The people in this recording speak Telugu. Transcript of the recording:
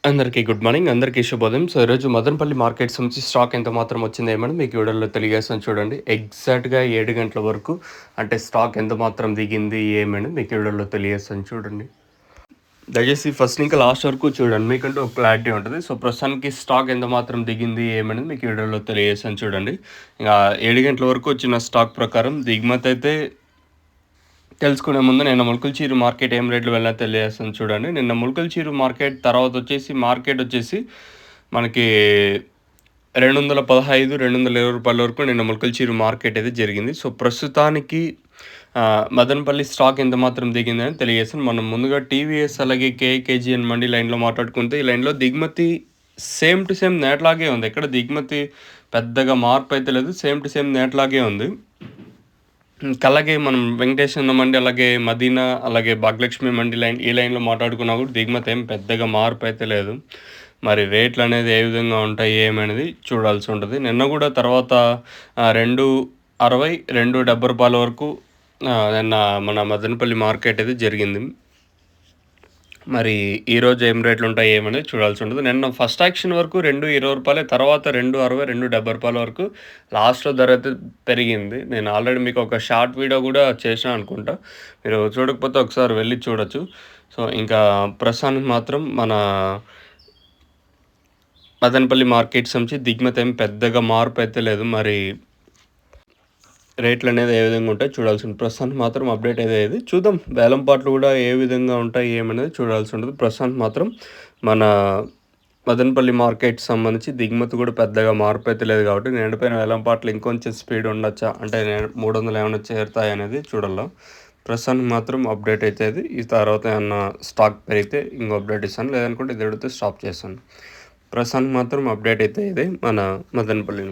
అందరికీ గుడ్ మార్నింగ్. అందరికీ శుభోదయం. సో, ఈరోజు మదనపల్లి మార్కెట్ సంబంధించి స్టాక్ ఎంత మాత్రం వచ్చిందేమని మీకు వీడియోలో తెలియజేస్తాను చూడండి. ఎగ్జాక్ట్‌గా 7 గంటల వరకు అంటే స్టాక్ ఎంత మాత్రం దిగింది ఏమని మీకు వీడియోలో తెలియజేస్తాను చూడండి. దయచేసి ఫస్ట్ ఇంకా లాస్ట్ వరకు చూడండి. మీకంటూ ఒక క్లారిటీ ఉంటది. సో, ప్రస్తుతానికి స్టాక్ ఎంత మాత్రం దిగింది ఏమనేది మీకు వీడియోలో తెలియజేస్తాను చూడండి. ఇంగా 7 గంటల వరకు వచ్చిన స్టాక్ ప్రకారం దిగుమతి అయితే తెలుసుకునే ముందు నిన్న ములకలచీరు మార్కెట్ ఏం రేట్లు వెళ్ళినా తెలియజేస్తాను చూడండి. నిన్న ములకలచీరు మార్కెట్ తర్వాత వచ్చేసి మార్కెట్ వచ్చేసి మనకి 215, రూ. 220 వరకు నిన్న ములకలచీరు మార్కెట్ అయితే జరిగింది. సో, ప్రస్తుతానికి మదనపల్లి స్టాక్ ఎంత మాత్రం దిగిందని తెలియజేస్తాను. మనం ముందుగా టీవీఎస్ అలాగే కేజీఎన్ మండి లైన్‌లో మాట్లాడుకుంటే ఈ లైన్‌లో దిగుమతి సేమ్ టు సేమ్ నేట్లాగే ఉంది. ఎక్కడ దిగుమతి పెద్దగా మార్పు అయితే లేదు. సేమ్ టు సేమ్ నేట్లాగే ఉంది. అలాగే మనం వెంకటేశ్వర మండి, అలాగే మదీనా, అలాగే భాగ్యలక్ష్మి మండి లైన్ ఈ లైన్‌లో మాట్లాడుకున్నా కూడా దిగుమతి ఏం పెద్దగా మార్పు అయితే లేదు. మరి రేట్లు అనేది ఏ విధంగా ఉంటాయి ఏమనేది చూడాల్సి ఉంటది. నిన్న కూడా తర్వాత 2.60, రూ. 2.70 వరకు నిన్న మన మదనపల్లి మార్కెట్ అయితే జరిగింది. మరి ఈరోజు ఏం రేట్లు ఉంటాయి ఏమనేది చూడాల్సి ఉంటుంది. నిన్న ఫస్ట్ యాక్షన్ వరకు రూ. 2.20, తర్వాత 2.60, రూ. 2.70 వరకు లాస్ట్‌లో ధర అయితే పెరిగింది. నేను ఆల్రెడీ మీకు ఒక షార్ట్ వీడియో కూడా చేసినా అనుకుంటా. మీరు చూడకపోతే ఒకసారి వెళ్లి చూడొచ్చు. సో, ఇంకా ప్రస్తుతానికి మాత్రం మన మదనపల్లి మార్కెట్ సంబంధించి దిగుమతి ఏమి పెద్దగా మార్పు అయితే లేదు. మరి రేట్లనేది ఏ విధంగా ఉంటాయో చూడాల్సింది. ప్రస్తుతానికి మాత్రం అప్డేట్ అయ్యేది. చూద్దాం వేలంపాట్లు కూడా ఏ విధంగా ఉంటాయి ఏమనేది చూడాల్సి ఉంటుంది. ప్రస్తుతానికి మాత్రం మన మదనపల్లి మార్కెట్ సంబంధించి దిగుమతి కూడా పెద్దగా మార్పు అయితే లేదు కాబట్టి నిండిపోయిన వేలంపాట్లు ఇంకొంచెం స్పీడ్ ఉండొచ్చా అంటే 300 ఏమైనా చేరుతాయనేది చూడాలా. ప్రస్తుతానికి మాత్రం అప్డేట్ అయితేది. ఈ తర్వాత ఏమన్నా స్టాక్ పెరిగితే ఇంకో అప్డేట్ ఇస్తాను. లేదనుకుంటే ఇది స్టాప్ చేస్తాను. ప్రస్తుతానికి మాత్రం అప్డేట్ అయితే ఇదే మన మదనపల్లి